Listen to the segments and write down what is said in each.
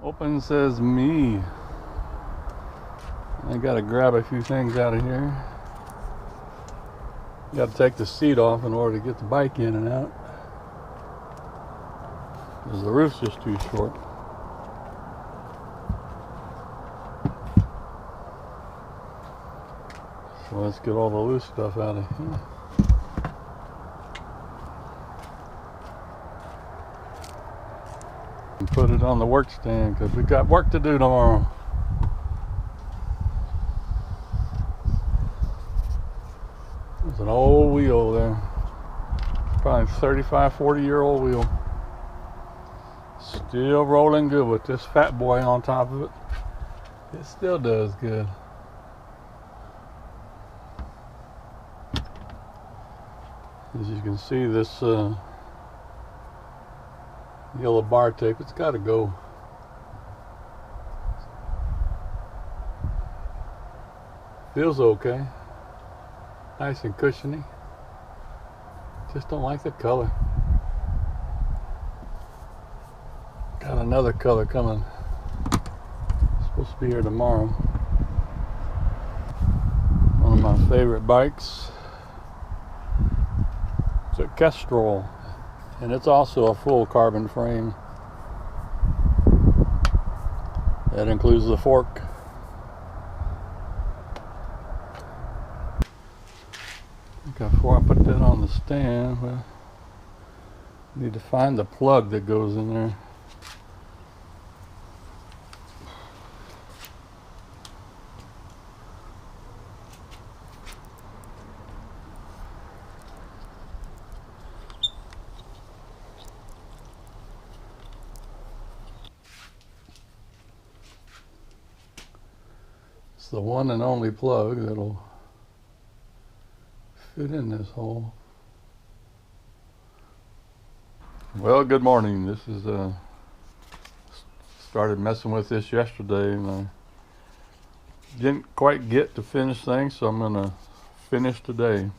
Open says me. I gotta grab a few things out of here. Gotta take the seat off in order to get the bike in and out, because the roof's just too short. So let's get all the loose stuff out of here. And put it on the work stand, because we got work to do tomorrow. There's an old wheel there. Probably 35, 40-year-old wheel. Still rolling good with this fat boy on top of it. It still does good. As you can see, this yellow bar tape, it's got to go. Feels okay. Nice and cushiony. Just don't like the color. Got another color coming. It's supposed to be here tomorrow. One of my favorite bikes. It's a Kestrel, and it's also a full carbon frame. That includes the fork. Before I put that on the stand, well, I need to find the plug that goes in there. It's the one and only plug that'll fit in this hole. Well, good morning. This is started messing with this yesterday, and I didn't quite get to finish things, so I'm gonna finish today.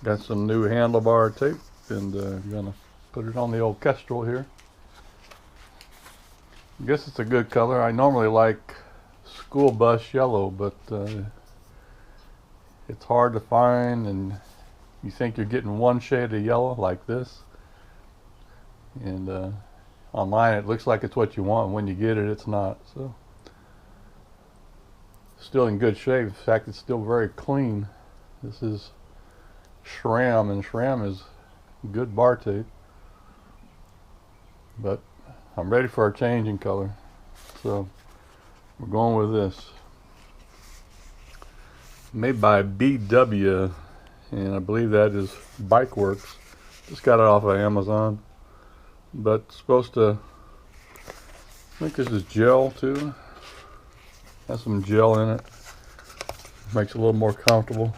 Got some new handlebar tape, and I'm gonna put it on the old Kestrel here. I guess it's a good color. I normally like school bus yellow, but it's hard to find, and you think you're getting one shade of yellow like this, and online it looks like it's what you want, and when you get it, it's not. So still in good shape. In fact, it's still very clean. This is SRAM, and SRAM is good bar tape, but I'm ready for a change in color, so we're going with this. Made by BW, and I believe that is Bike Works. Just got it off of Amazon, but it's supposed to, I think this is gel too. Has some gel in it. Makes it a little more comfortable.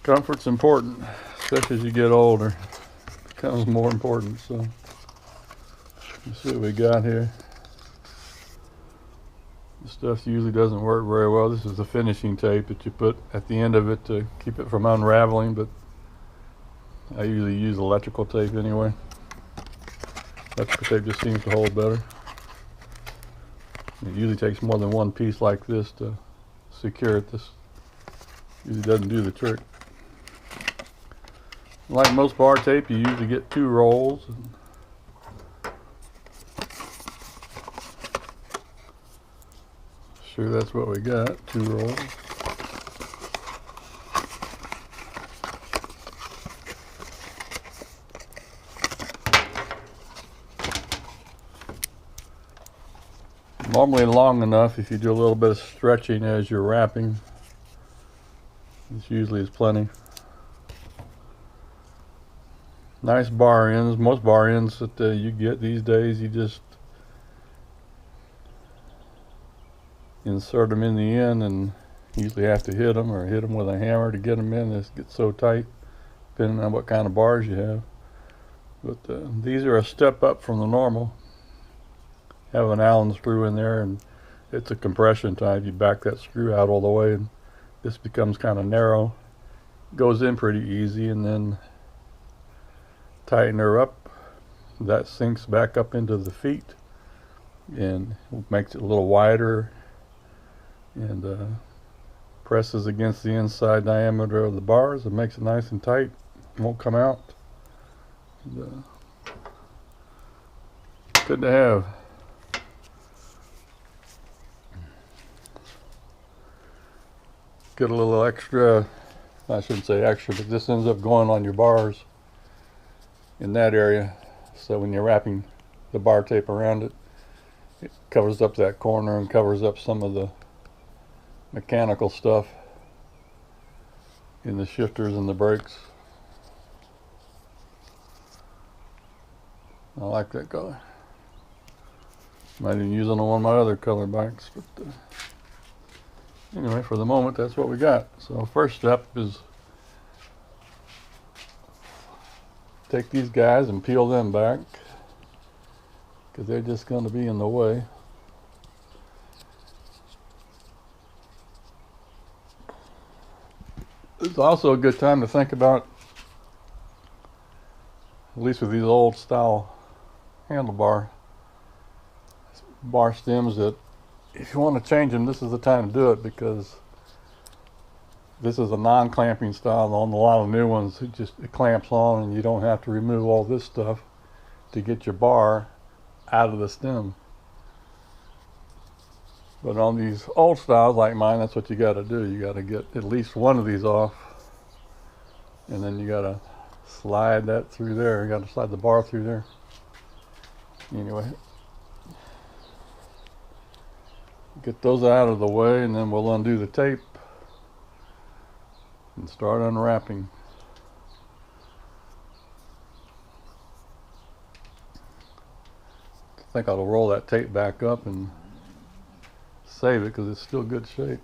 Comfort's important, especially as you get older. It becomes more important. So let's see what we got here. This stuff usually doesn't work very well. This is the finishing tape that you put at the end of it to keep it from unraveling, but I usually use electrical tape anyway. Electrical tape just seems to hold better. It usually takes more than one piece like this to secure it. This usually doesn't do the trick. Like most bar tape, you usually get 2 rolls. Sure, that's what we got, 2 rolls. Normally long enough. If you do a little bit of stretching as you're wrapping, this usually is plenty. Nice bar ends. Most bar ends that you get these days, you just insert them in the end, and usually have to hit them or hit them with a hammer to get them in. This gets so tight depending on what kind of bars you have. But these are a step up from the normal. Have an Allen screw in there, and it's a compression type. You back that screw out all the way, and this becomes kind of narrow. Goes in pretty easy, and then tighten her up that sinks back up into the feet and makes it a little wider, and presses against the inside diameter of the bars and makes it nice and tight. It won't come out. And, good to have. Get a little extra, I shouldn't say extra, but this ends up going on your bars in that area. So when you're wrapping the bar tape around it, it covers up that corner and covers up some of the mechanical stuff in the shifters and the brakes. I like that color. Might even use it on one of my other color bikes, but anyway, for the moment, that's what we got. So first step is take these guys and peel them back, because they're just going to be in the way. It's also a good time to think about, at least with these old style handlebar bar stems, that if you want to change them, this is the time to do it, because this is a non-clamping style. On a lot of new ones, it clamps on and you don't have to remove all this stuff to get your bar out of the stem. But on these old styles like mine, that's what you got to do. You got to get at least one of these off, and then you got to slide that through there. You got to slide the bar through there. Anyway, get those out of the way, and then we'll undo the tape and start unwrapping. I think I'll roll that tape back up and save it, because it's still good shape.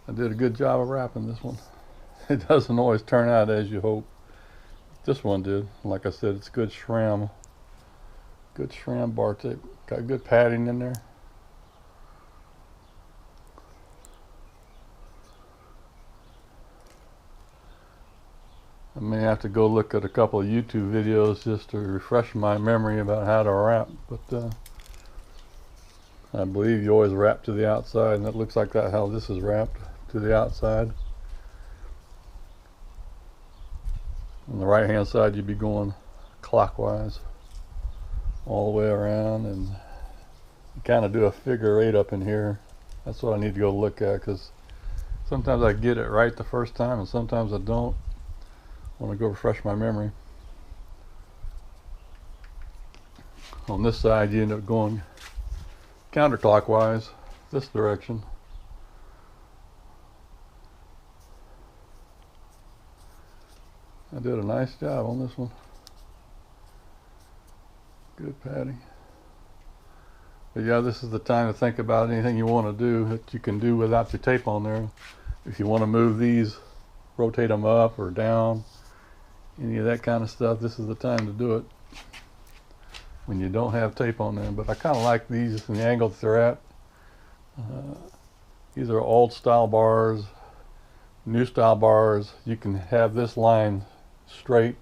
I did a good job of wrapping this one. It doesn't always turn out as you hope. This one did. Like I said, it's good SRAM bar tape. Got good padding in there. I may have to go look at a couple of YouTube videos just to refresh my memory about how to wrap, but I believe you always wrap to the outside, and it looks like that how this is wrapped, to the outside. On the right hand side, you'd be going clockwise all the way around, and you kind of do a figure 8 up in here. That's what I need to go look at, because sometimes I get it right the first time and sometimes I don't. I want to go refresh my memory. On this side, you end up going counterclockwise, this direction. I did a nice job on this one. Good padding. But yeah, this is the time to think about anything you want to do that you can do without your tape on there. If you want to move these, rotate them up or down, any of that kind of stuff, this is the time to do it when you don't have tape on them. But I kind of like these and the angle that they're at. These are old style bars, new style bars. You can have this line straight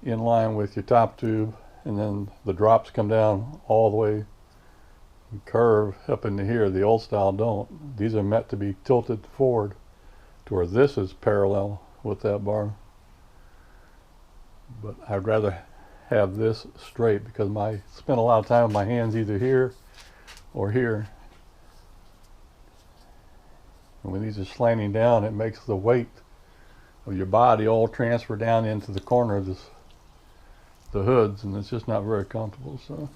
in line with your top tube, and then the drops come down all the way and curve up into here. The old style don't. These are meant to be tilted forward to where this is parallel with that bar. But I'd rather have this straight, because I spend a lot of time with my hands either here or here. And when these are slanting down, it makes the weight of your body all transfer down into the corner of the hoods, and it's just not very comfortable. So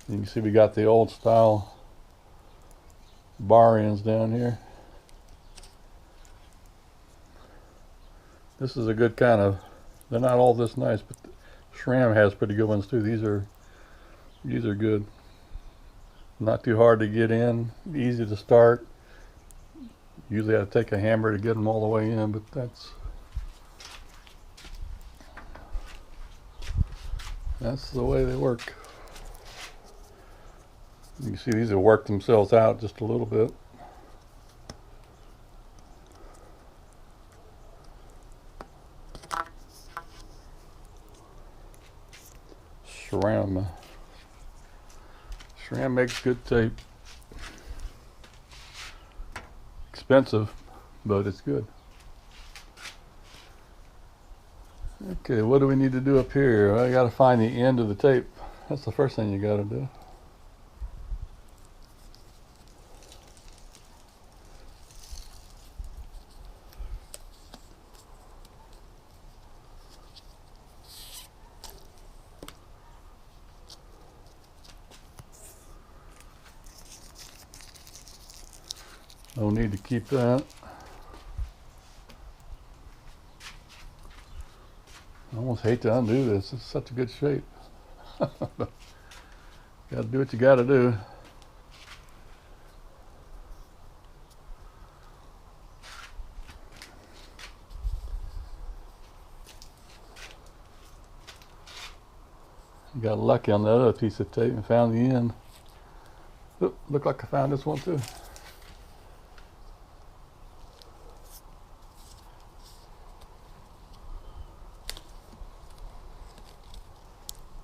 you can see we got the old style bar ends down here. This is a good kind of, they're not all this nice, but SRAM has pretty good ones too. These are good. Not too hard to get in, easy to start. Usually I take a hammer to get them all the way in, but that's the way they work. You can see these have worked themselves out just a little bit. SRAM. SRAM makes good tape. Expensive, but it's good. Okay, what do we need to do up here? I gotta find the end of the tape. That's the first thing you gotta do. No need to keep that. I almost hate to undo this. It's such a good shape. Gotta do what you gotta do. I got lucky on the other piece of tape and found the end. Look like I found this one too.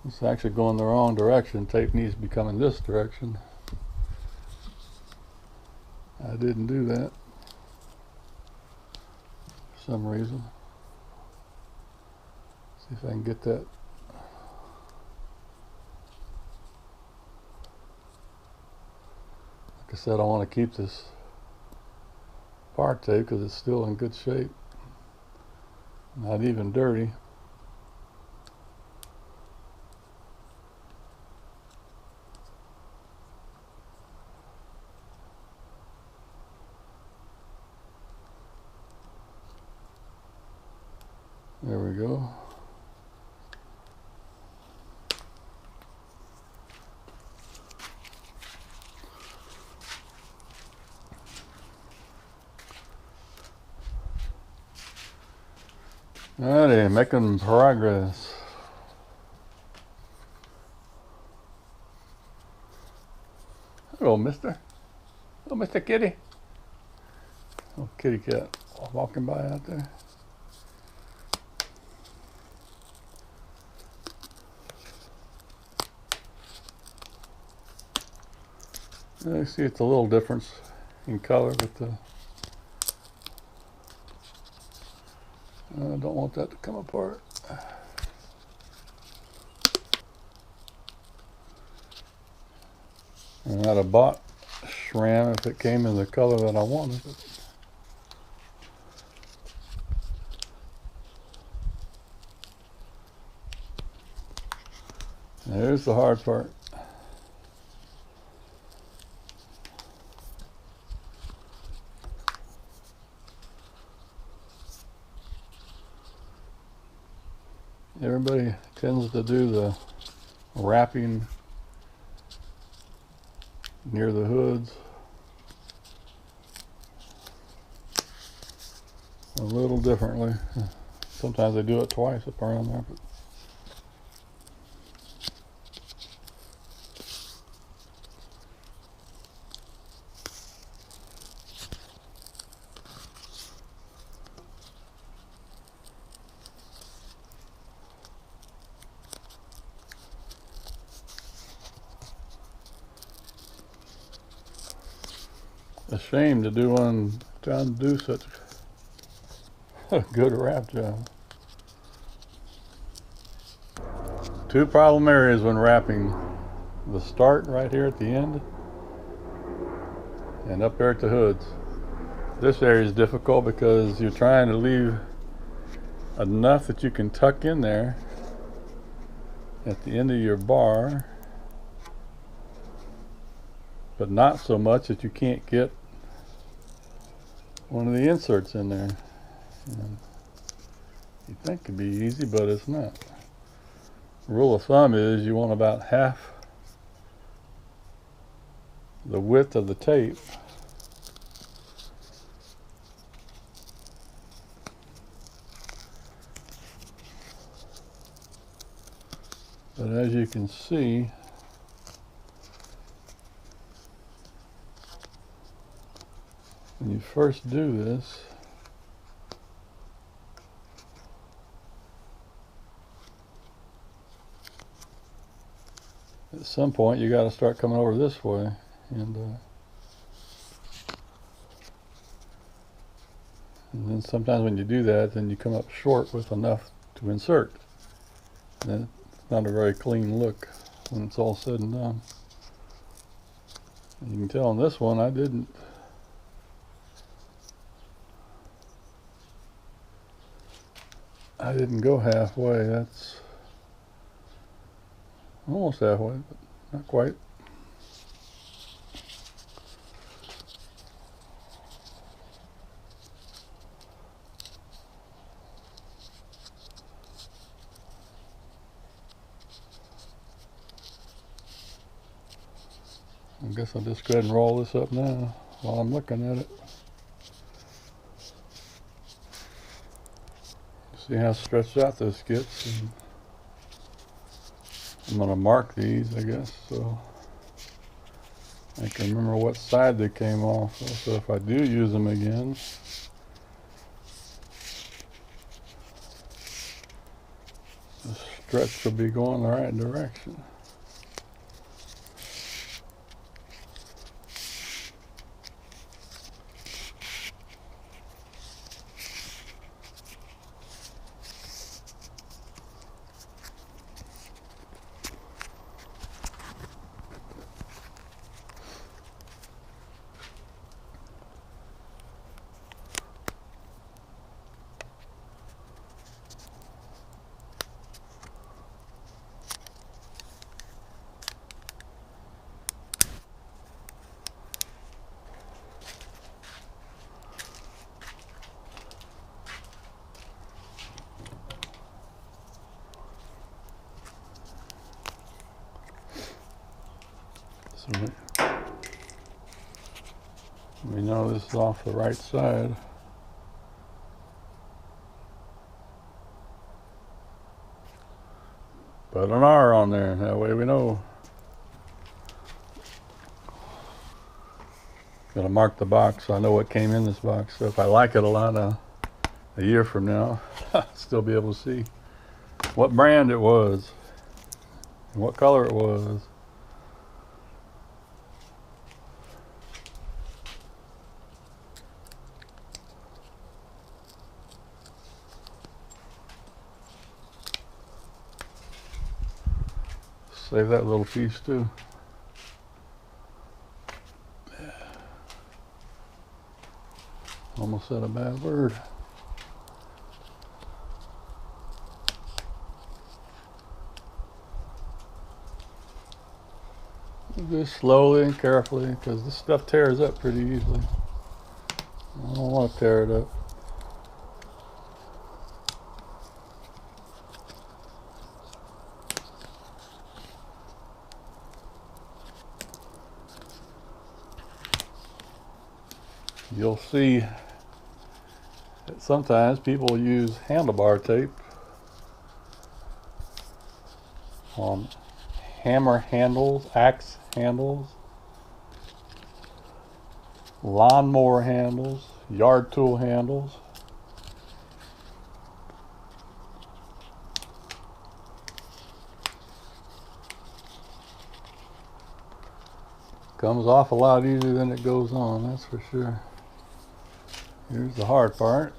It's actually going the wrong direction. Tape needs to be coming this direction. I didn't do that for some reason. See if I can get that. Like I said, I want to keep this part tape because it's still in good shape. Not even dirty. There we go. Alrighty, making progress. Hello, mister. Oh, Mr. Kitty. Oh, kitty cat walking by out there. I see it's a little difference in color, but I don't want that to come apart. And I'd have bought SRAM if it came in the color that I wanted. There's the hard part. Everybody tends to do the wrapping near the hoods a little differently. Sometimes they do it twice up around there. But a shame to do such a good wrap job. Two problem areas when wrapping: the start right here at the end and up there at the hoods. This area is difficult because you're trying to leave enough that you can tuck in there at the end of your bar, but not so much that you can't get one of the inserts in there. And you think it'd be easy, but it's not. Rule of thumb is you want about half the width of the tape but as you can see, when you first do this, at some point you got to start coming over this way, and then sometimes when you do that, then you come up short with enough to insert. And it's not a very clean look when it's all said and done. And you can tell on this one I didn't go halfway. That's almost halfway, but not quite. I guess I'll just go ahead and roll this up now while I'm looking at it. See how stretched out this gets. And I'm going to mark these, I guess, so I can remember what side they came off. So if I do use them again, the stretch will be going the right direction. So we know this is off the right side. Put an R on there, that way we know. Gotta mark the box so I know what came in this box. So if I like it a lot, a year from now, I'll still be able to see what brand it was and what color it was. Save that little piece too. Almost said a bad word. Just slowly and carefully, because this stuff tears up pretty easily. I don't want to tear it up. You'll see that sometimes people use handlebar tape on hammer handles, axe handles, lawnmower handles, yard tool handles. Comes off a lot easier than it goes on, that's for sure. Here's the hard part.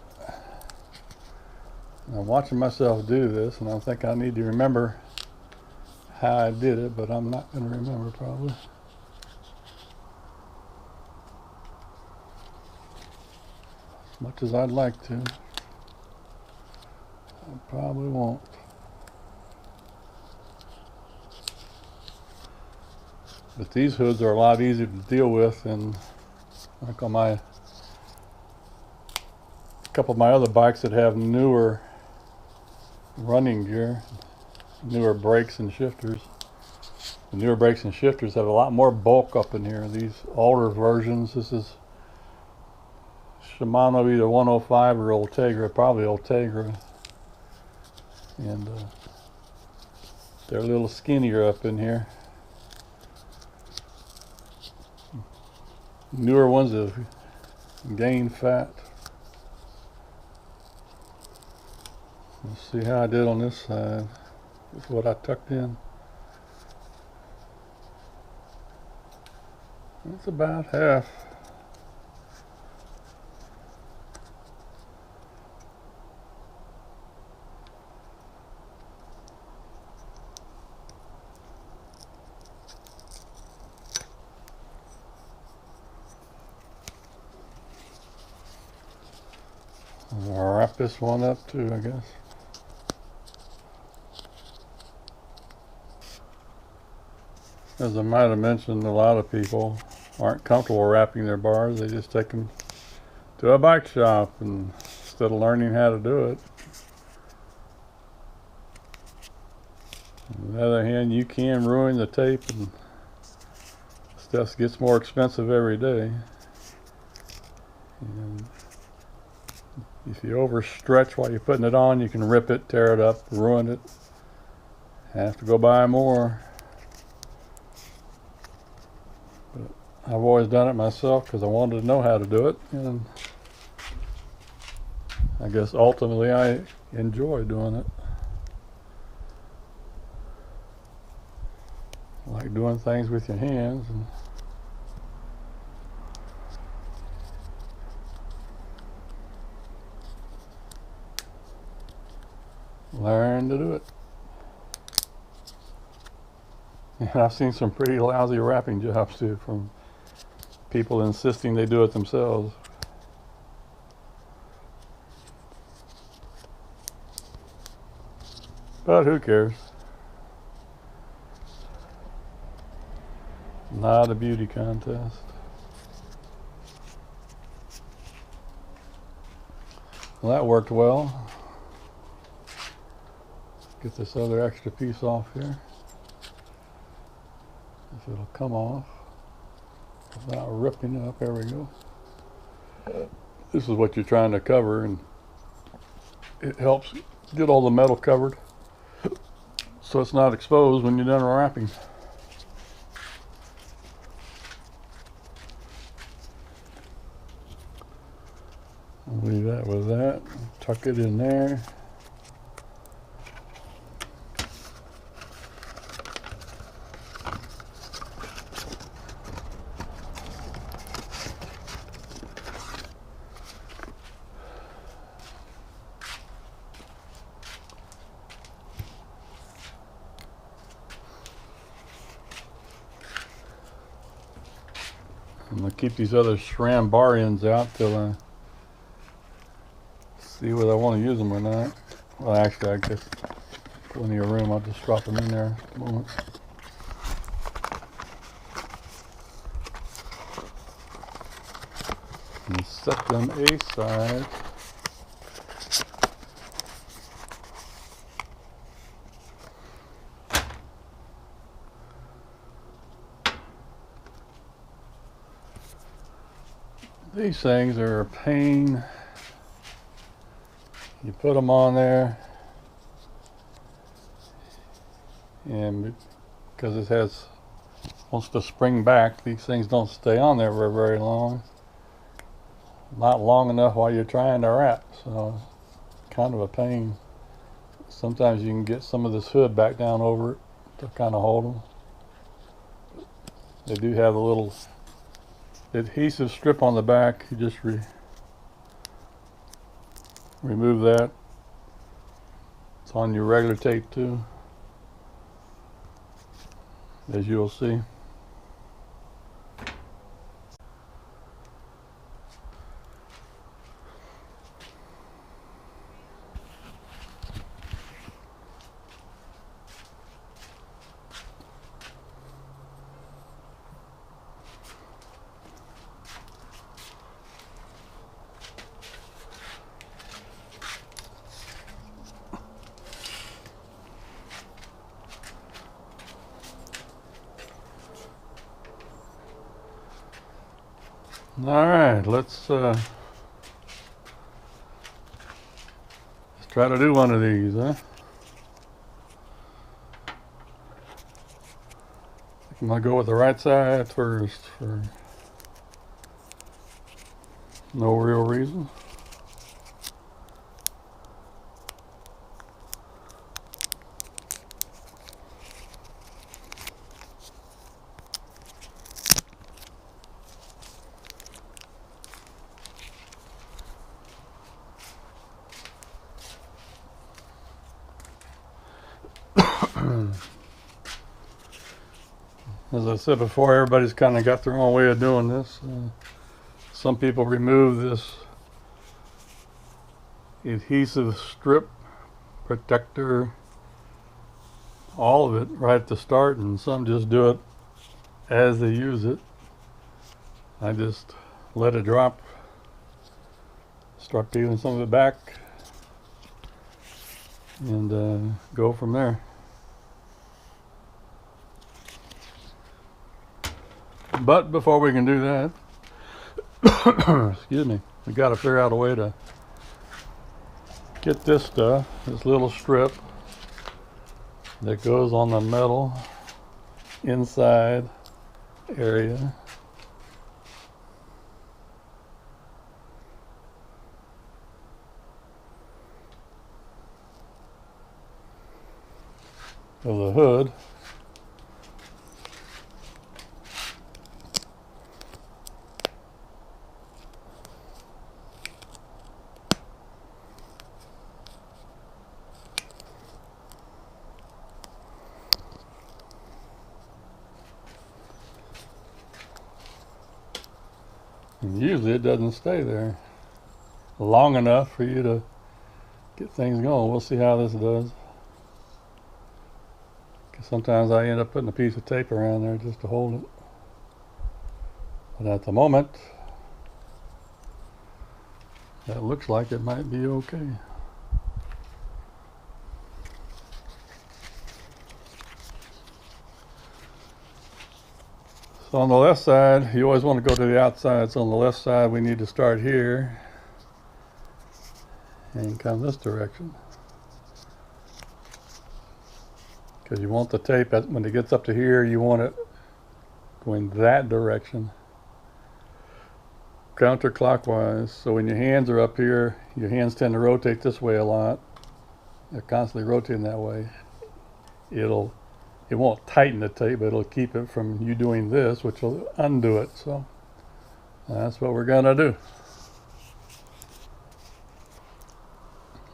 I'm watching myself do this, and I think I need to remember how I did it, but I'm not going to remember probably. As much as I'd like to, I probably won't. But these hoods are a lot easier to deal with than like on my couple of my other bikes that have newer running gear, newer brakes and shifters. The newer brakes and shifters have a lot more bulk up in here. These older versions, this is Shimano, either 105 or Ultegra, probably Ultegra, and they're a little skinnier up in here. Newer ones have gained fat. Let's see how I did on this side. This is what I tucked in. That's about half. I'll wrap this one up too, I guess. As I might have mentioned, a lot of people aren't comfortable wrapping their bars. They just take them to a bike shop and instead of learning how to do it. On the other hand, you can ruin the tape and stuff gets more expensive every day. And if you overstretch while you're putting it on, you can rip it, tear it up, ruin it. Have to go buy more. But I've always done it myself because I wanted to know how to do it, and I guess ultimately I enjoy doing it. I like doing things with your hands. And learn to do it. And I've seen some pretty lousy wrapping jobs too, from people insisting they do it themselves. But who cares? Not a beauty contest. Well, that worked well. Get this other extra piece off here. If it'll come off without ripping up. There we go. This is what you're trying to cover, and it helps get all the metal covered so it's not exposed when you're done wrapping. I'll leave that with that. Tuck it in there. I'm going to keep these other SRAM bar ends out till I see whether I want to use them or not. Well, actually, I guess plenty of room. I'll just drop them in there at the moment. And set them aside. These things are a pain. You put them on there, and because it wants to spring back, these things don't stay on there for very long. Not long enough while you're trying to wrap, so it's kind of a pain. Sometimes you can get some of this hood back down over it to kind of hold them. They do have a little adhesive strip on the back. You just remove that. It's on your regular tape too, as you'll see. All right, let's try to do one of these, huh? I'm gonna go with the right side first for no real reason. As I said before, everybody's kind of got their own way of doing this. Some people remove this adhesive strip protector, all of it, right at the start, and some just do it as they use it. I just let it drop, start peeling some of it back, and go from there. But before we can do that, excuse me, we got to figure out a way to get this stuff, this little strip that goes on the metal inside area. Of the hood. And usually it doesn't stay there long enough for you to get things going. We'll see how this does. Because sometimes I end up putting a piece of tape around there just to hold it. But at the moment, that looks like it might be okay. So on the left side, you always want to go to the outside. So on the left side, we need to start here and come this direction. Because you want the tape, when it gets up to here, you want it going that direction, counterclockwise. So when your hands are up here, your hands tend to rotate this way a lot. They're constantly rotating that way. It won't tighten the tape, but it'll keep it from you doing this, which will undo it. So that's what we're gonna do.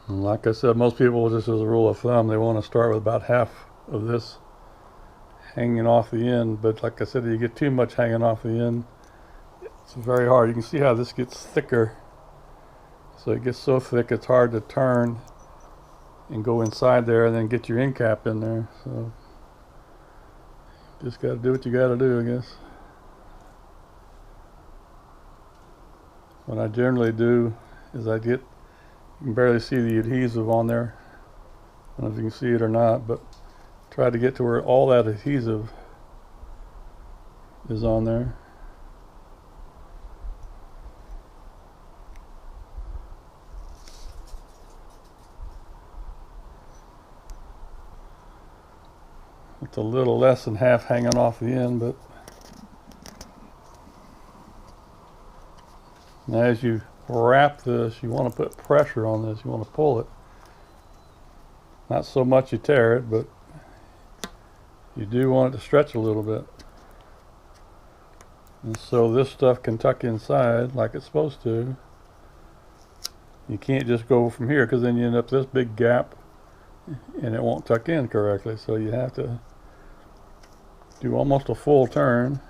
And like I said, most people, just as a rule of thumb, they want to start with about half of this hanging off the end. But like I said, if you get too much hanging off the end, it's very hard. You can see how this gets thicker. So it gets so thick it's hard to turn and go inside there and then get your end cap in there. So just got to do what you got to do, I guess. What I generally do is you can barely see the adhesive on there. I don't know if you can see it or not, but try to get to where all that adhesive is on there. It's a little less than half hanging off the end, but now as you wrap this, you want to put pressure on this. You want to pull it. Not so much you tear it, but you do want it to stretch a little bit. And so this stuff can tuck inside like it's supposed to. You can't just go from here, because then you end up this big gap and it won't tuck in correctly. So you have to do almost a full turn.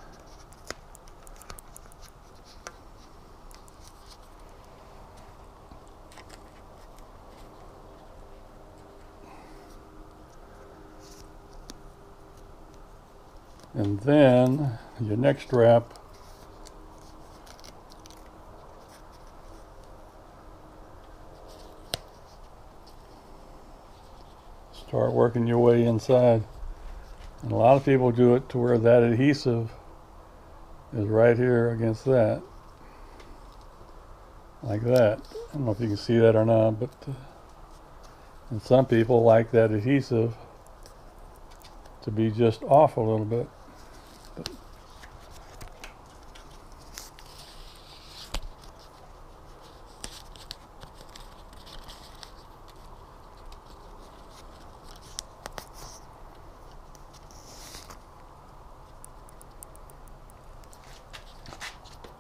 And then your next wrap, start working your way inside. And a lot of people do it to where that adhesive is right here against that, like that. I don't know if you can see that or not, but and some people like that adhesive to be just off a little bit. But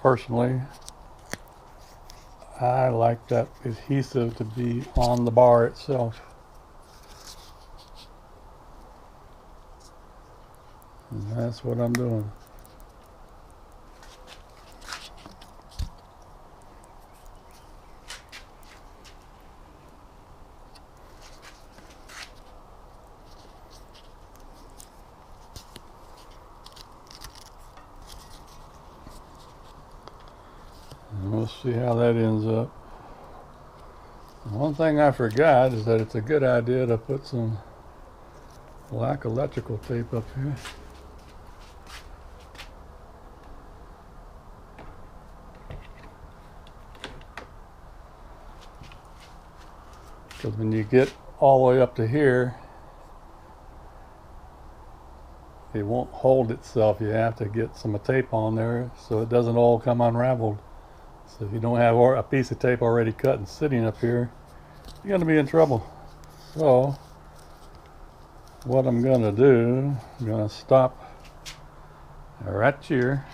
personally, I like that adhesive to be on the bar itself. And that's what I'm doing. And we'll see how that ends up. One thing I forgot is that it's a good idea to put some black electrical tape up here. Because when you get all the way up to here, it won't hold itself. You have to get some tape on there so it doesn't all come unraveled. So if you don't have a piece of tape already cut and sitting up here, you're going to be in trouble. So what I'm going to do, I'm going to stop right here.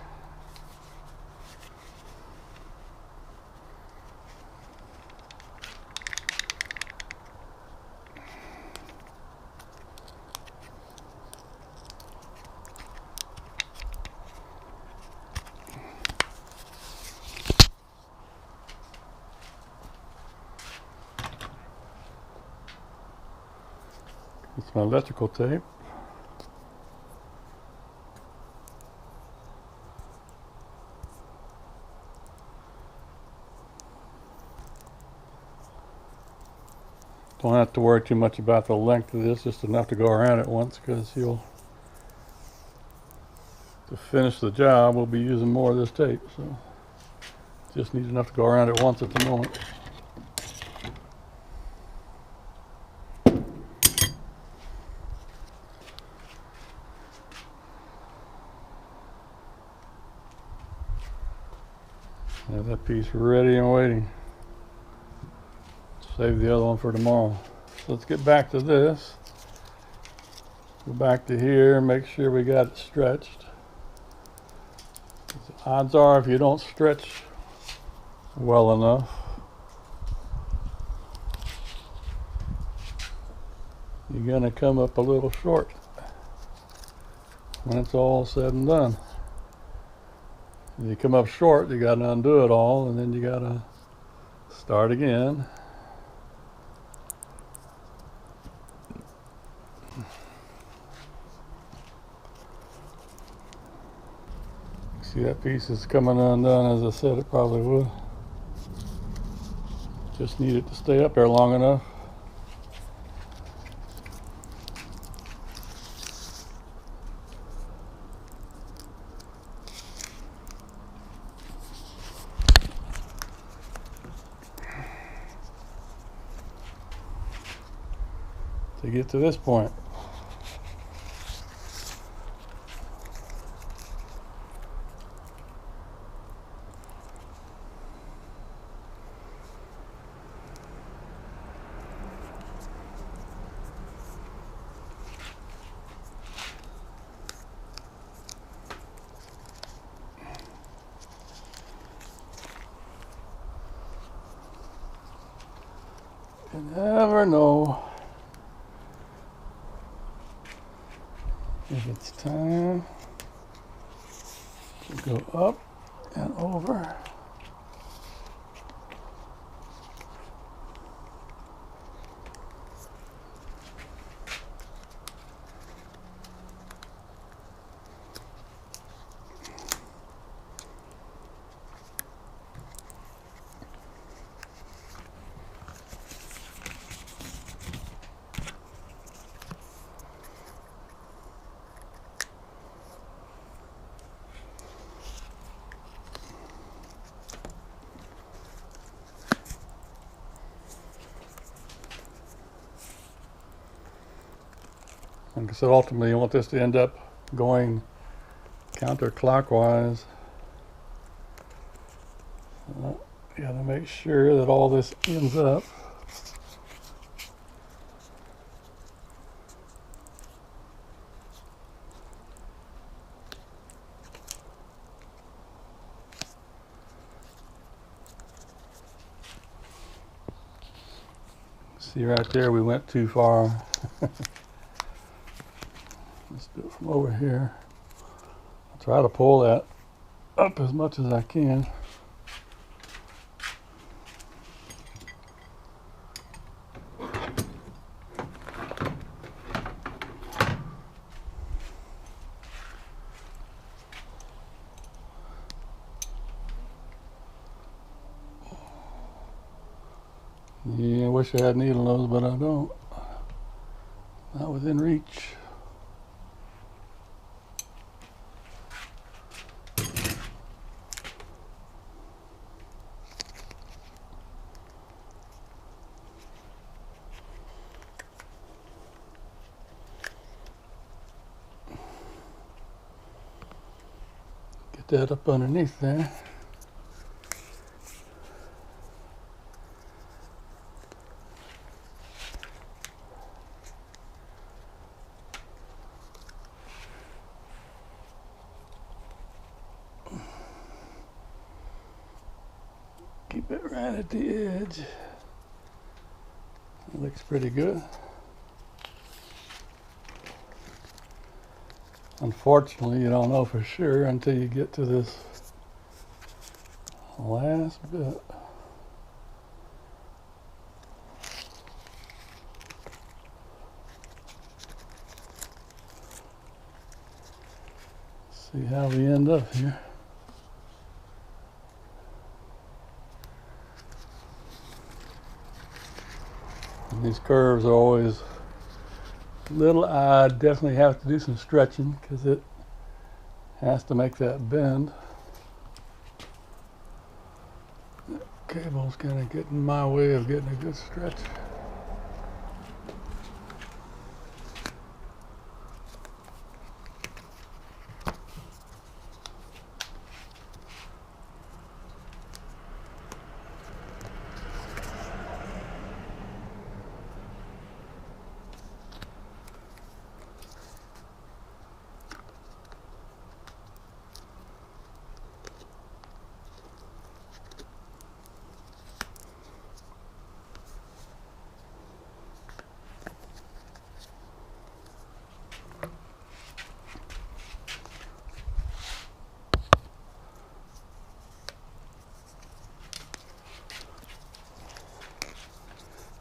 It's my electrical tape. Don't have to worry too much about the length of this, just enough to go around it once, because to finish the job, we'll be using more of this tape. So just need enough to go around it once at the moment. Have that piece ready and waiting. Save the other one for tomorrow. So let's get back to this. Go back to here, make sure we got it stretched. Odds are if you don't stretch well enough, you're gonna come up a little short when it's all said and done. If you come up short, you gotta undo it all, and then you gotta start again. See, that piece is coming undone, as I said it probably would. Just need it to stay up there long enough. To get to this point. You never know if it's time to go up and over. Like I said, ultimately you want this to end up going counterclockwise. You gotta make sure that all this ends up. See right there, we went too far. Let's do it from over here. Try to pull that up as much as I can. Yeah, I wish I had needle nose, but I don't. Not within reach. Get that up underneath there. Keep it right at the edge. It looks pretty good. Unfortunately, you don't know for sure until you get to this last bit. See how we end up here. And these curves are always a little odd. Definitely have to do some stretching because it has to make that bend. That cable's kind of getting in my way of getting a good stretch.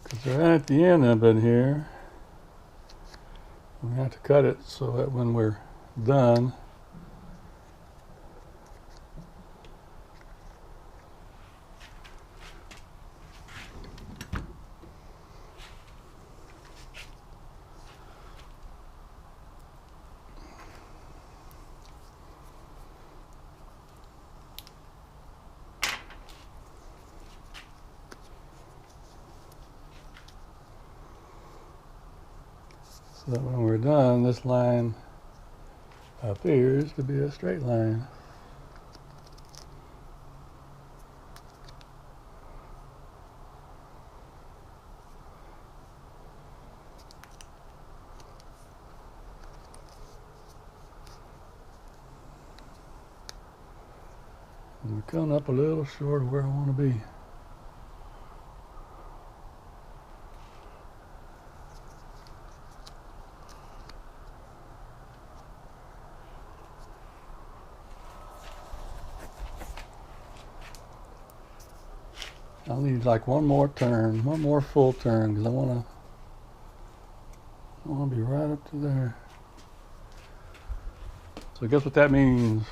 Because right at the end of it here, we have to cut it so that when we're done, so that when we're done, this line appears to be a straight line. And we're coming up a little short of where I want to be. I'll need like one more turn, one more full turn, because I want to be right up to there. So guess what that means?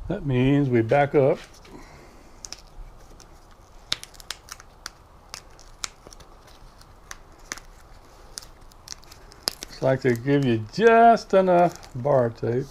That means we back up. It's like they give you just enough bar tape.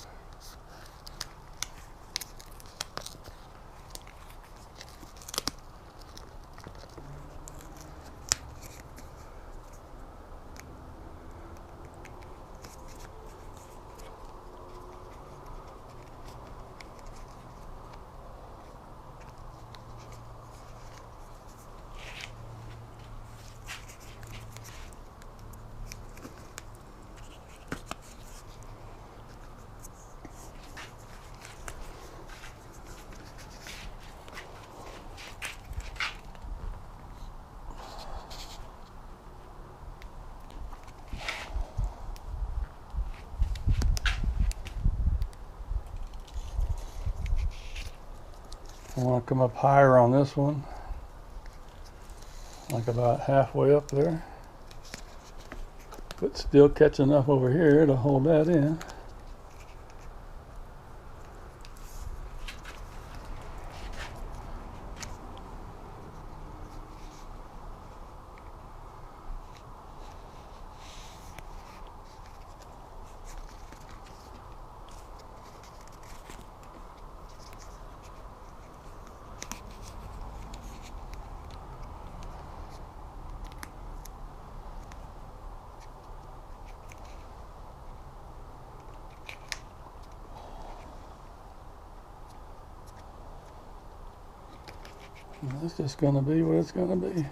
I want to come up higher on this one, like about halfway up there, but still catch enough over here to hold that in. That's just going to be what it's going to be.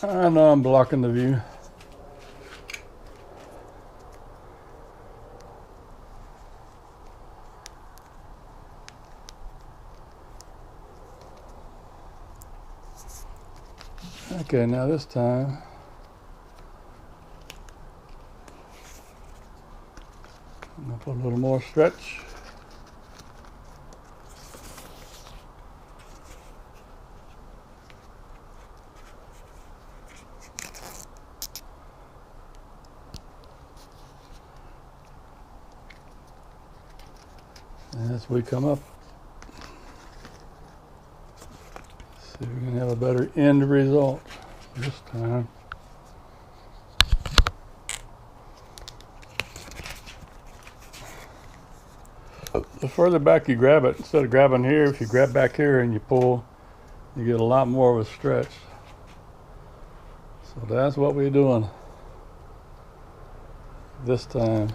I know I'm blocking the view. Okay, now this time I'm going to put a little more stretch. As we come up, see if we can have a better end result this time. The further back you grab it, instead of grabbing here, if you grab back here and you pull, you get a lot more of a stretch. So that's what we're doing this time.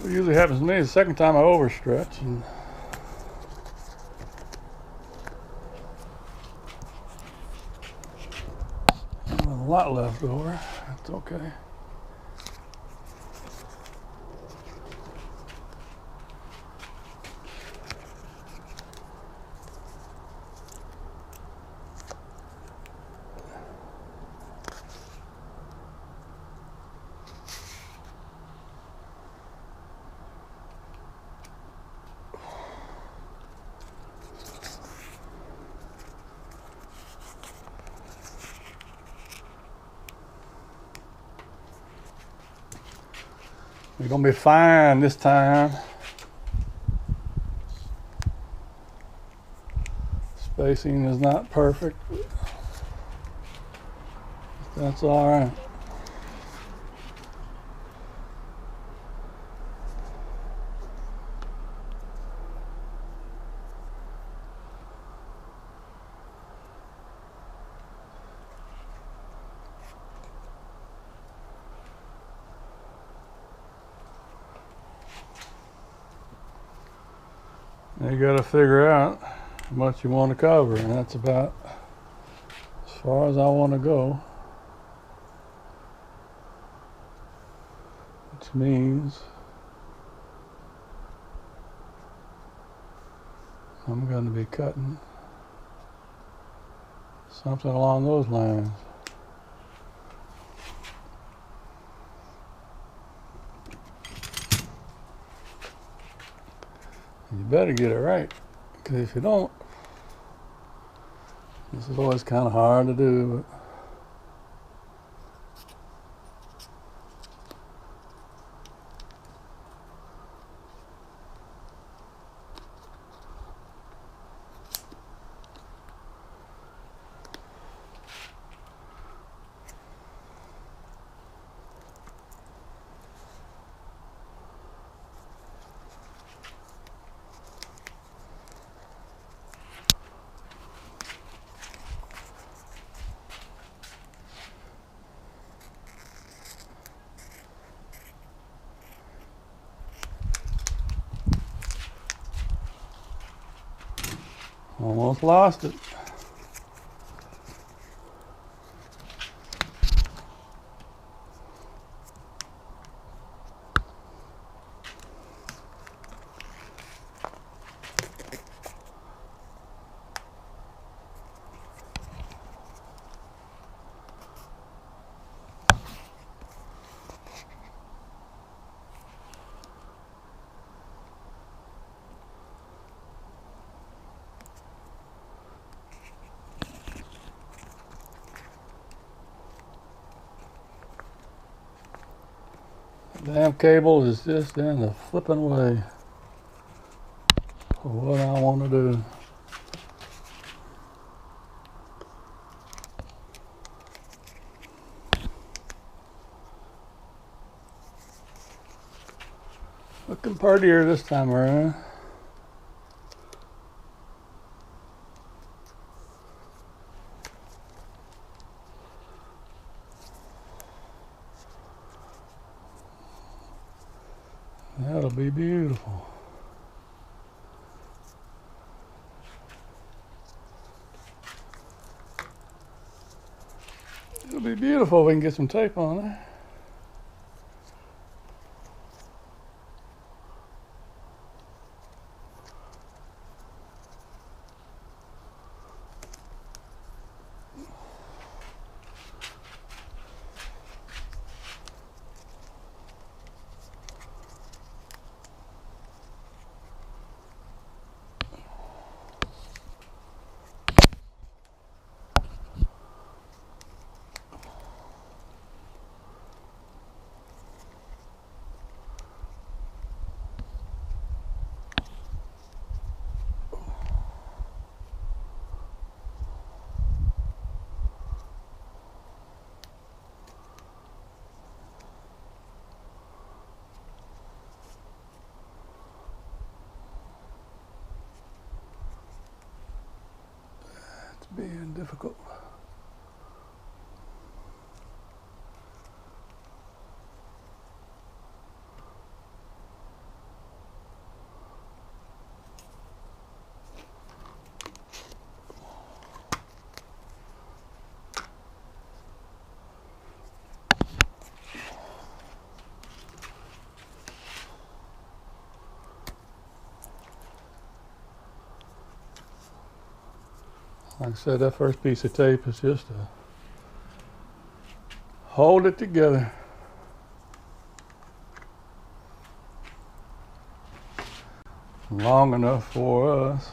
What usually happens to me is the second time I overstretch, and a lot left over. That's okay. We're gonna be fine this time. Spacing is not perfect, but that's all right. Now you got to figure out how much you want to cover, and that's about as far as I want to go, which means I'm going to be cutting something along those lines. You better get it right, because if you don't, this is always kind of hard to do. Almost lost it. Damn cable is just in the flipping way for what I want to do. Looking prettier this time around. That'll be beautiful. It'll be beautiful if we can get some tape on it. Being difficult. Like I said, that first piece of tape is just to hold it together. Long enough for us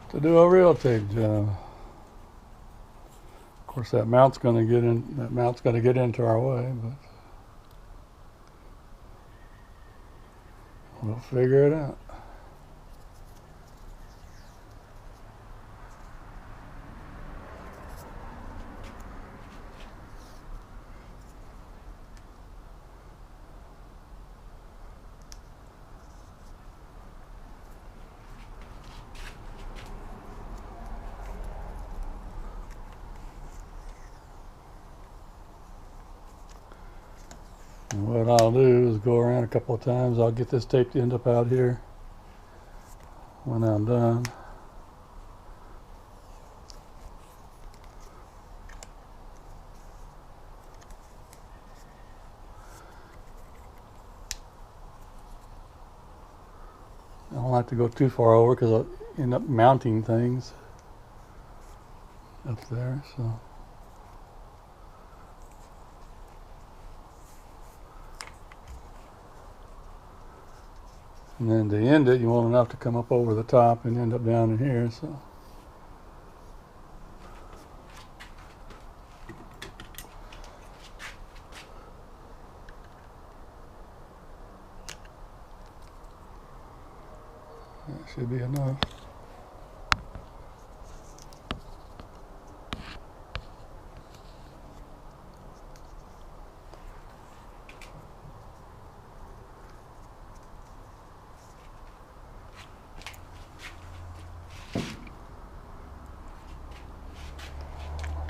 to do a real tape job. Of course, that mount's going to get in. That mount's going to get into our way, but we'll figure it out. And what I'll do is go around a couple of times. I'll get this tape to end up out here when I'm done. I don't have to go too far over because I'll end up mounting things up there. So. And then to end it, you want enough to come up over the top and end up down in here. So. That should be enough.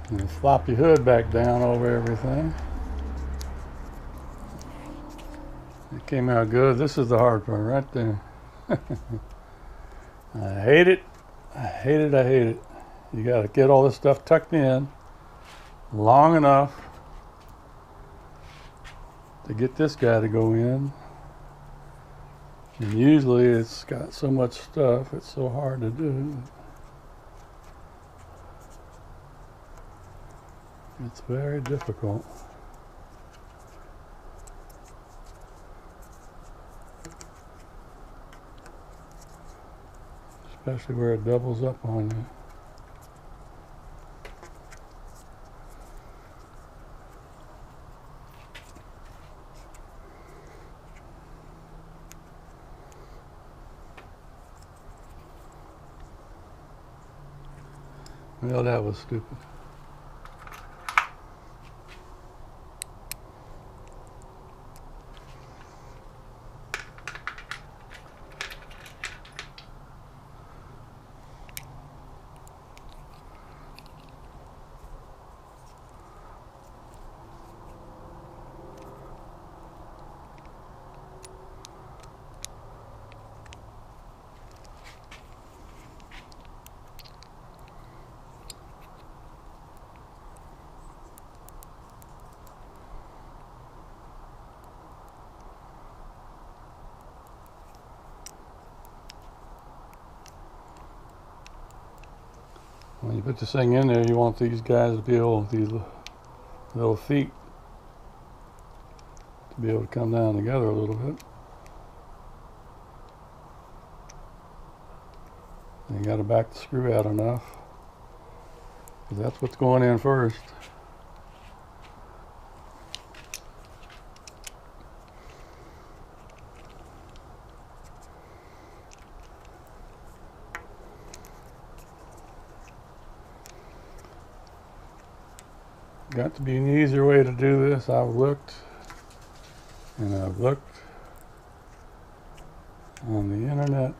And flop your hood back down over everything. It came out good. This is the hard part right there. I hate it. I hate it. I hate it. You got to get all this stuff tucked in long enough to get this guy to go in. And usually it's got so much stuff, it's so hard to do. It's very difficult. Especially where it doubles up on you. Well, that was stupid. When you put this thing in there, you want these guys to be able, these little feet, to be able to come down together a little bit. And you got to back the screw out enough, because that's what's going in first. Got to be an easier way to do this. I've looked and I've looked on the internet.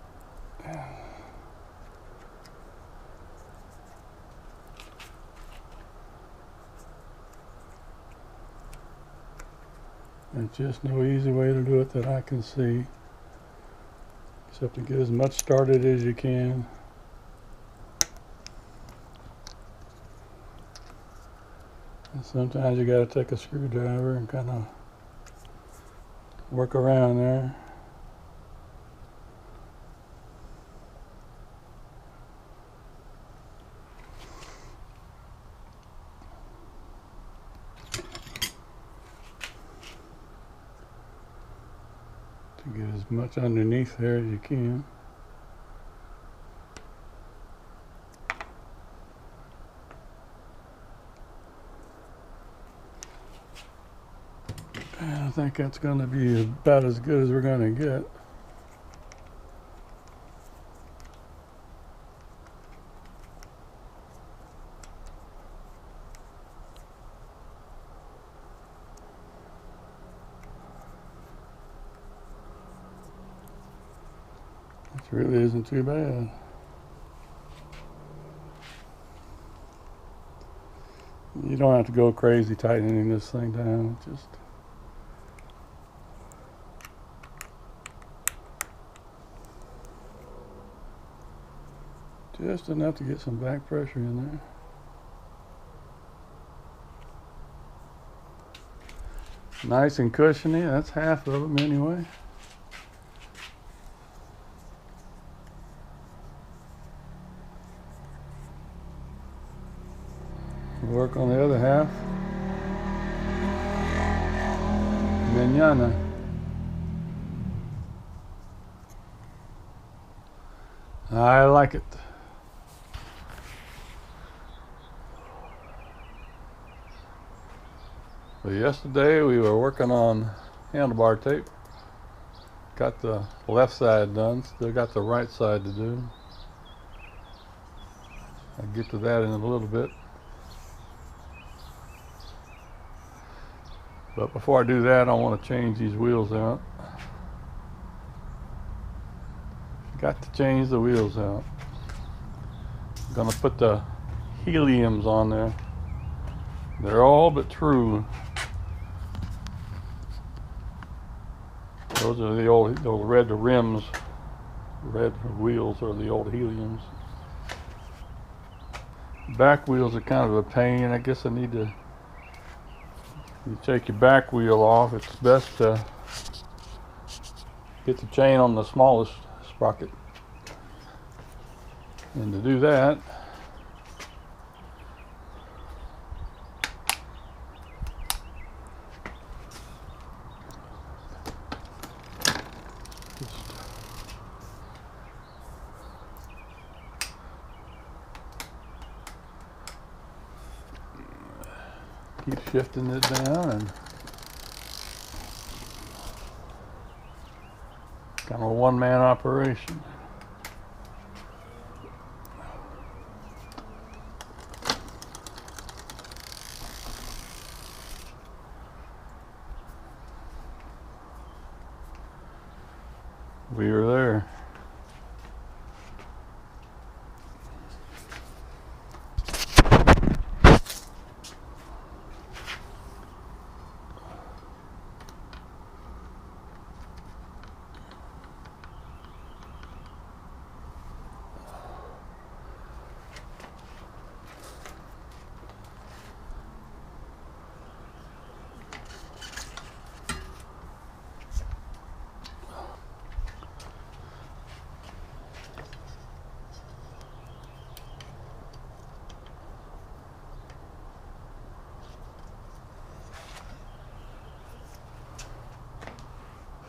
There's just no easy way to do it that I can see, except to get as much started as you can. And sometimes you got to take a screwdriver and kind of work around there. To get as much underneath there as you can. I think that's going to be about as good as we're going to get. It really isn't too bad. You don't have to go crazy tightening this thing down. Just enough to get some back pressure in there. Nice and cushiony. That's half of them anyway. Work on the other half. Mañana. I like it. So yesterday we were working on handlebar tape. Got the left side done, still got the right side to do. I'll get to that in a little bit. But before I do that, I want to change these wheels out. Got to change the wheels out. I'm gonna put the heliums on there. They're all but true. Those are the old red rims. Red wheels are the old heliums. Back wheels are kind of a pain. I guess I need to, you take your back wheel off, it's best to get the chain on the smallest sprocket. And to do that, keep shifting it down, and kind of a one-man operation. We are there.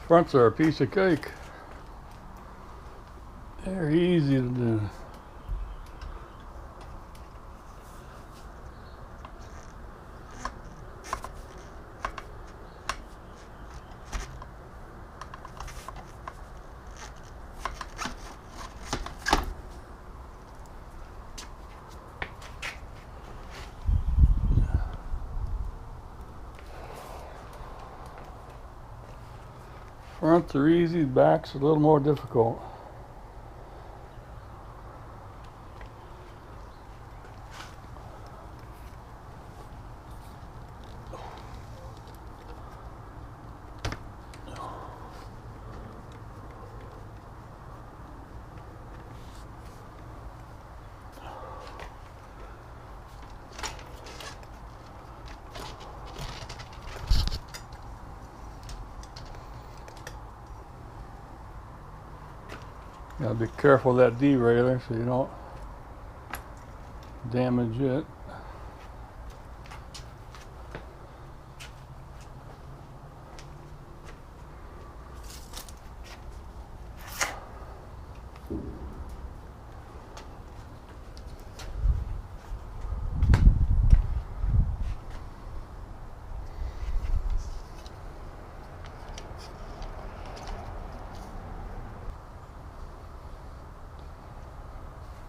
Fronts are a piece of cake. They're easy to do. Fronts are easy, backs a little more difficult. Gotta be careful of that derailleur so you don't damage it.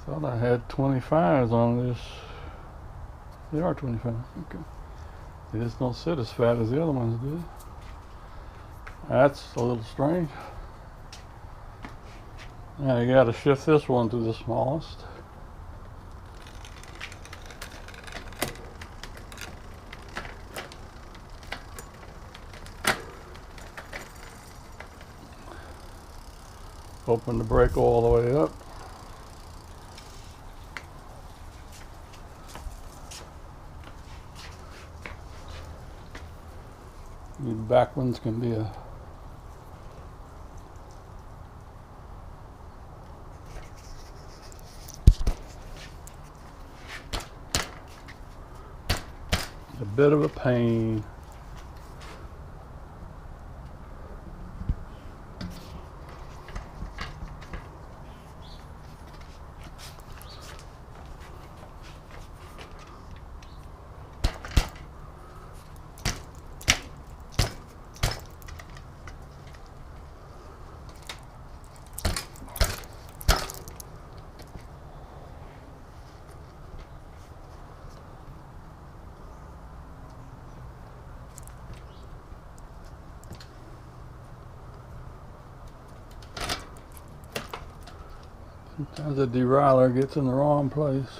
Thought I had 25s on this. They are 25. Okay. They just don't sit as fat as the other ones do. That's a little strange. Now you got to shift this one to the smallest. Open the brake all the way up. These back ones can be a bit of a pain. Sometimes the derailleur gets in the wrong place.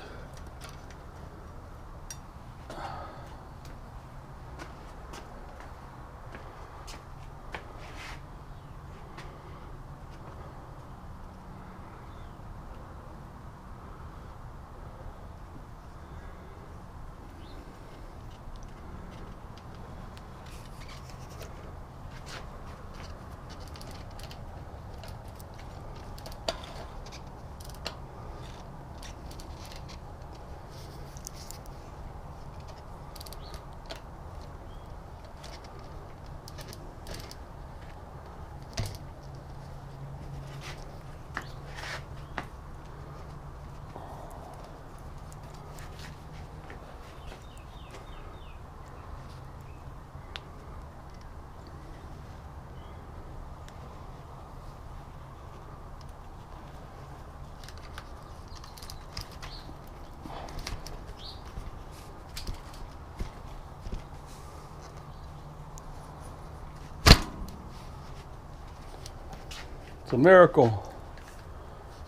It's a miracle.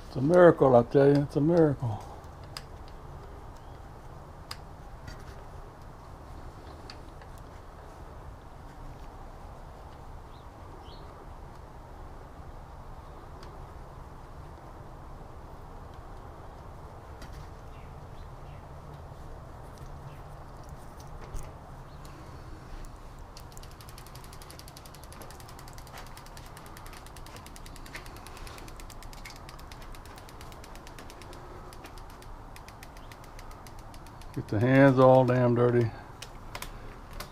It's a miracle, I tell you. It's a miracle. Get the hands all damn dirty.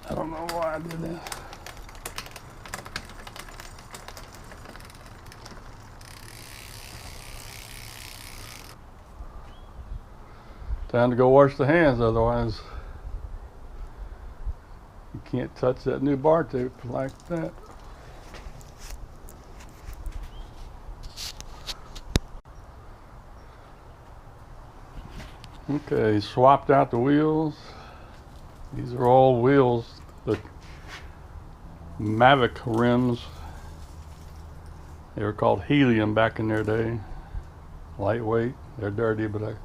I don't know why I did that. Time to go wash the hands, otherwise you can't touch that new bar tape like that. Okay, swapped out the wheels. These are all wheels, the Mavic rims. They were called helium back in their day. Lightweight, they're dirty, but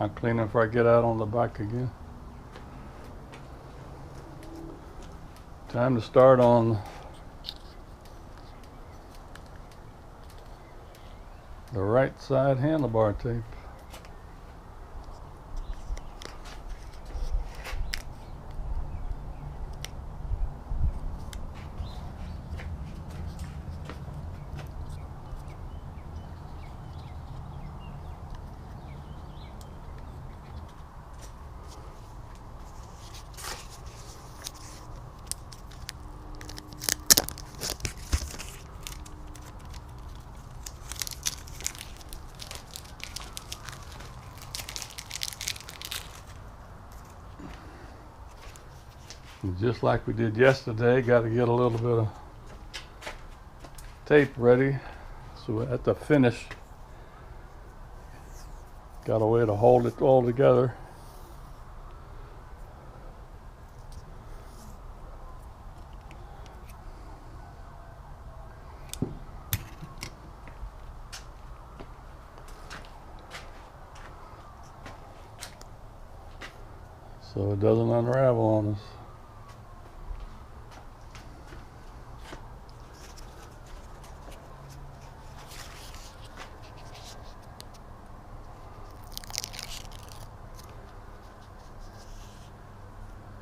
I'll clean them before I get out on the bike again. Time to start on the right side handlebar tape. Just like we did yesterday, got to get a little bit of tape ready. So at the finish, got a way to hold it all together. So it doesn't unravel on us.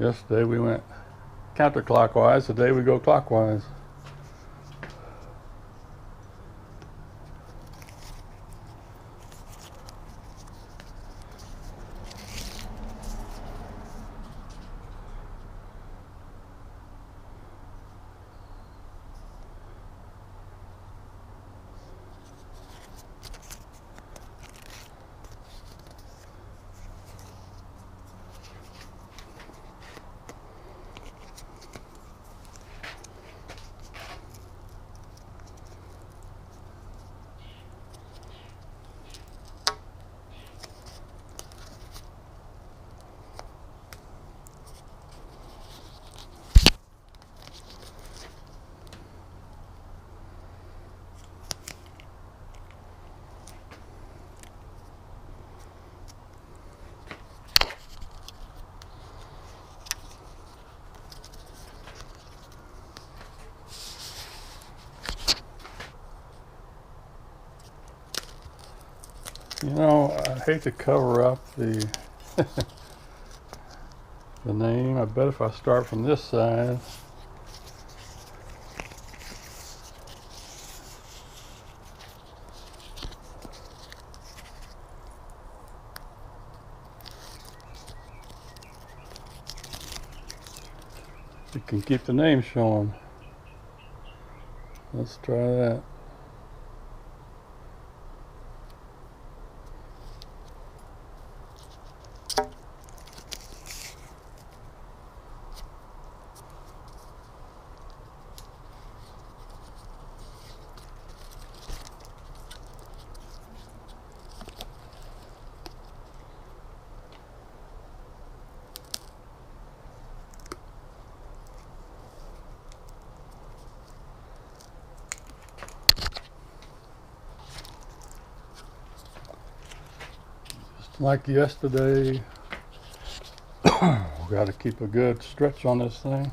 Yesterday we went counterclockwise, today we go clockwise. You know, I hate to cover up the the name. I bet if I start from this side, you can keep the name showing. Let's try that. Like yesterday, we got to keep a good stretch on this thing.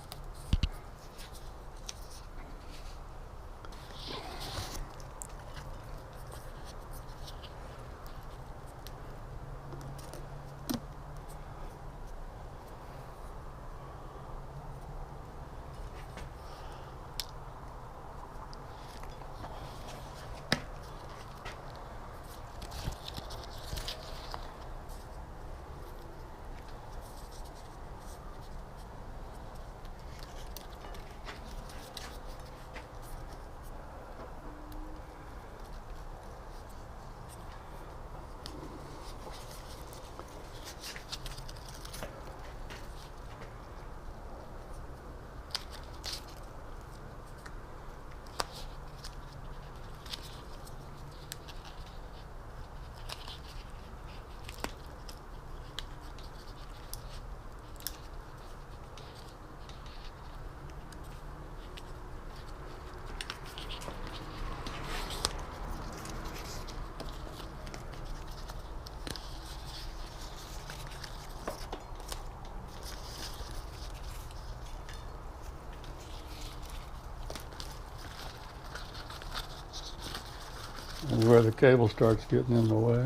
This is where the cable starts getting in the way.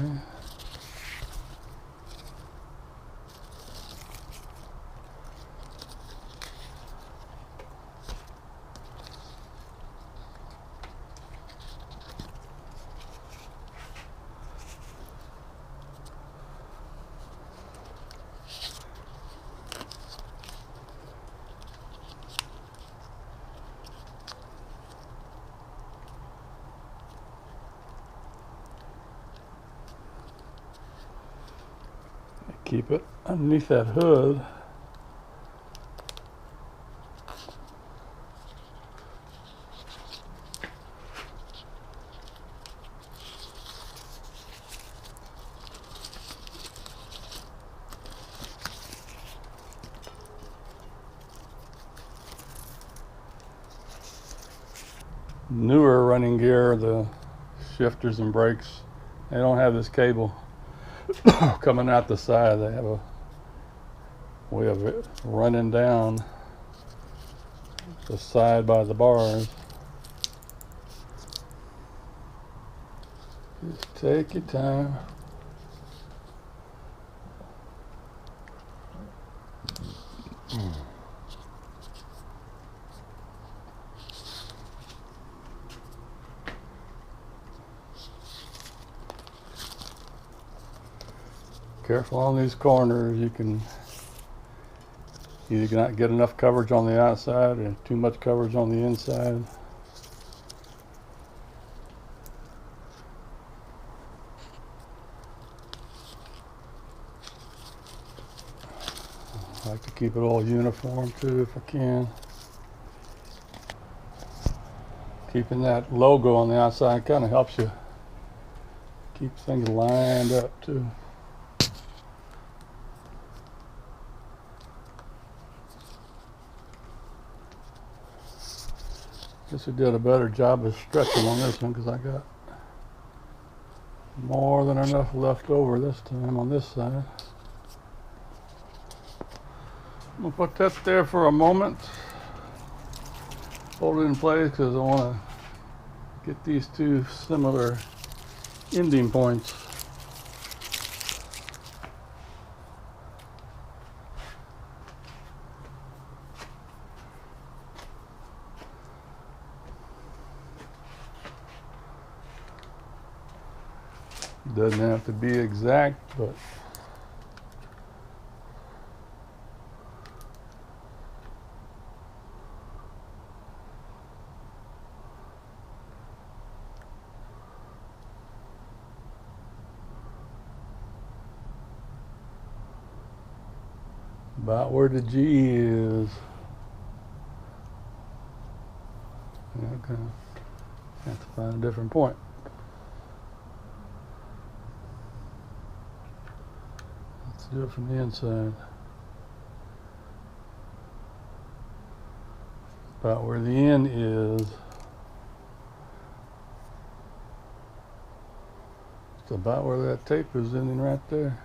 Keep it underneath that hood. Newer running gear, the shifters and brakes, they don't have this cable coming out the side. They have a way of it running down the side by the bars. Just take your time. Careful on these corners. You can either not get enough coverage on the outside or too much coverage on the inside. I like to keep it all uniform too if I can. Keeping that logo on the outside kind of helps you keep things lined up too. Guess we did a better job of stretching on this one because I got more than enough left over this time on this side. I'm gonna put that there for a moment. Hold it in place because I want to get these two similar ending points. Doesn't have to be exact, but about where the G is. Okay. Have to find a different point. Let's do it from the inside. About where the N is. It's about where that tape is ending right there.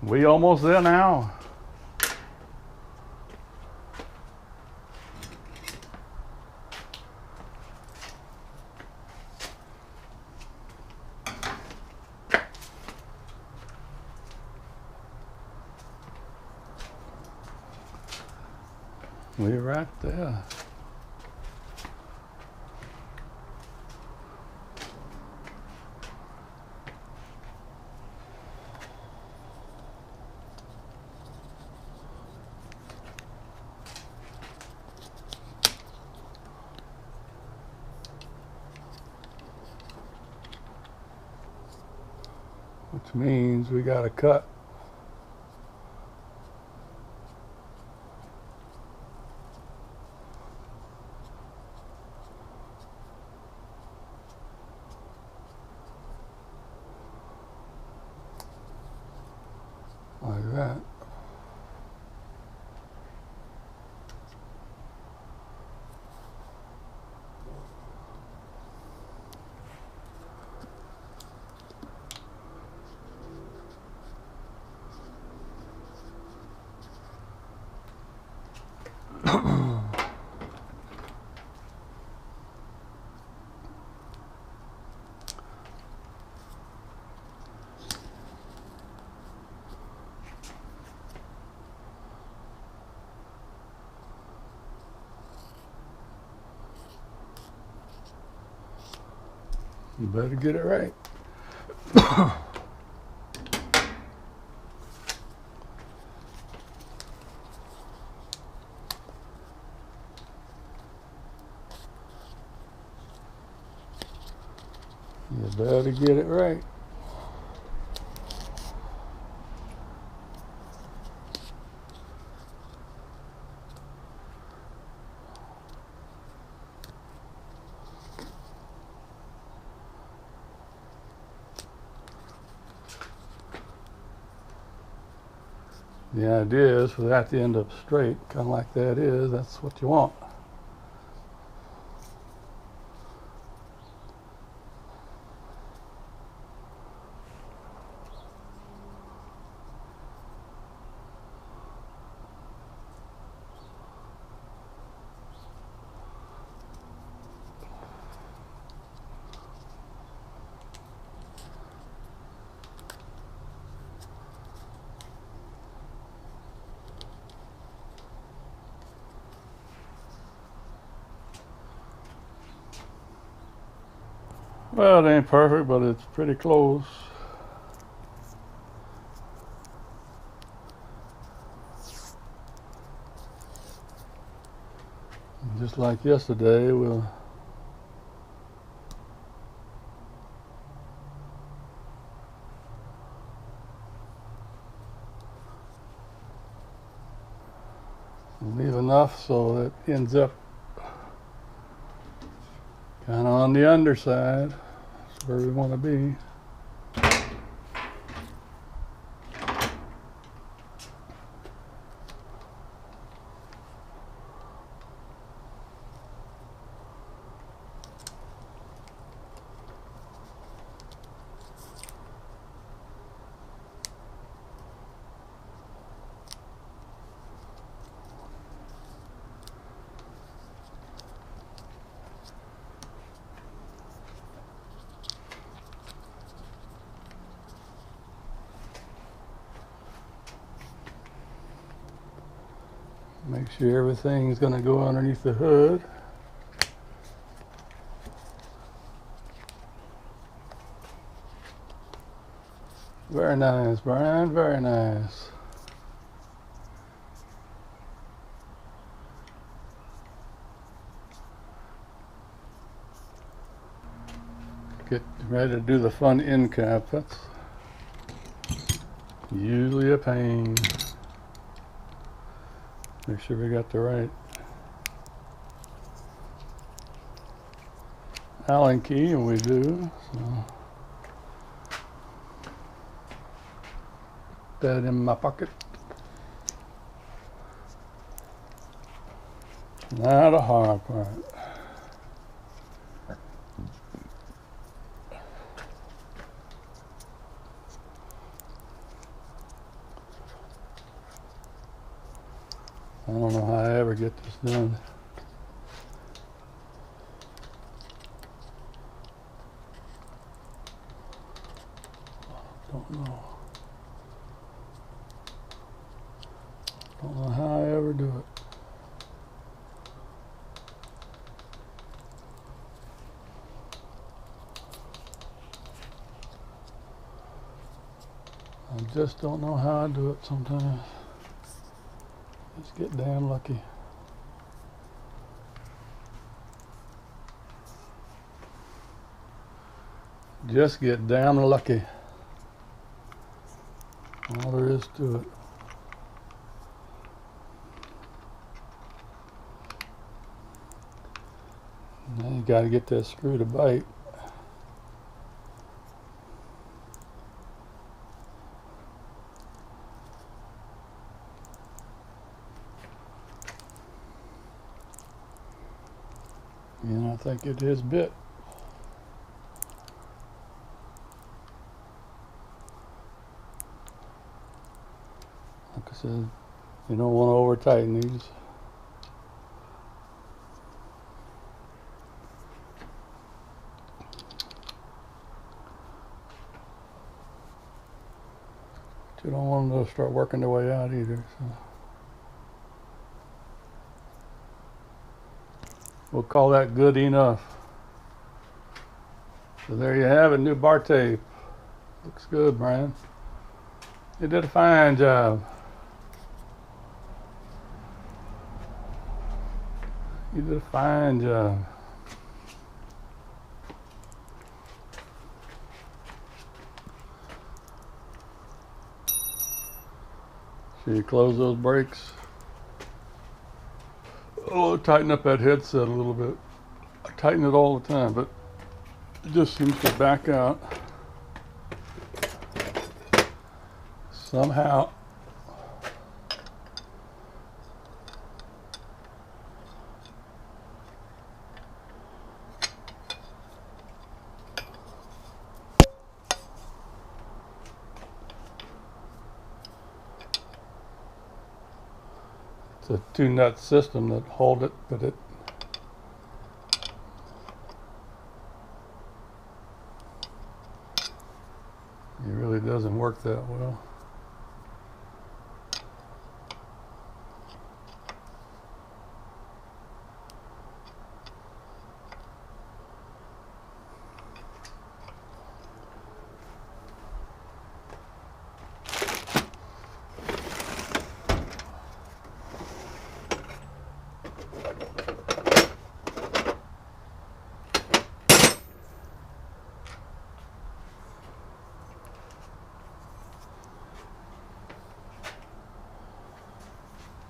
We almost there now. We're right there. Which means we got to cut. Like that. You better get it right. You better get it right. The idea is for that to end up straight, kind of like that is, that's what you want. Well, it ain't perfect, but it's pretty close. Just like yesterday, we'll leave enough so it ends up kind of on the underside. That's where we want to be. Make sure everything's going to go underneath the hood. Very nice, Brian, very nice. Get ready to do the fun end cap. That's usually a pain. Make sure we got the right Allen key, and we do. So put that in my pocket. Now the hard part. I don't know how I ever get this done. Don't know. Don't know how I ever do it. I just don't know how I do it sometimes. Just get damn lucky. Just get damn lucky. All there is to it. Now you got to get that screw to bite. And I think it is bit. Like I said, you don't want to over tighten these. But you don't want them to start working their way out either. So we'll call that good enough. So there you have it, new bar tape. Looks good, Brian. You did a fine job. You did a fine job. So you close those brakes. Oh, tighten up that headset a little bit. I tighten it all the time, but it just seems to back out somehow. It's a 2-nut system that hold it, but it really doesn't work that well.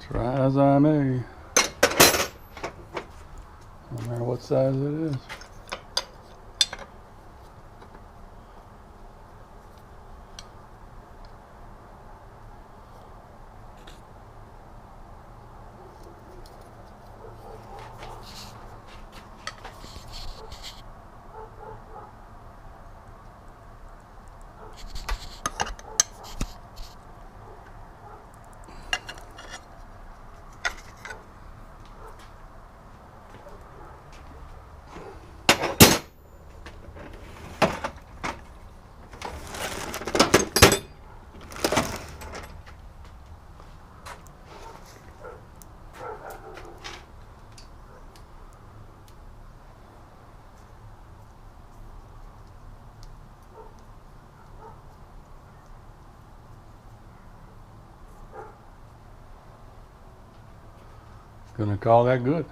Try as I may. No matter what size it is. Gonna call that good.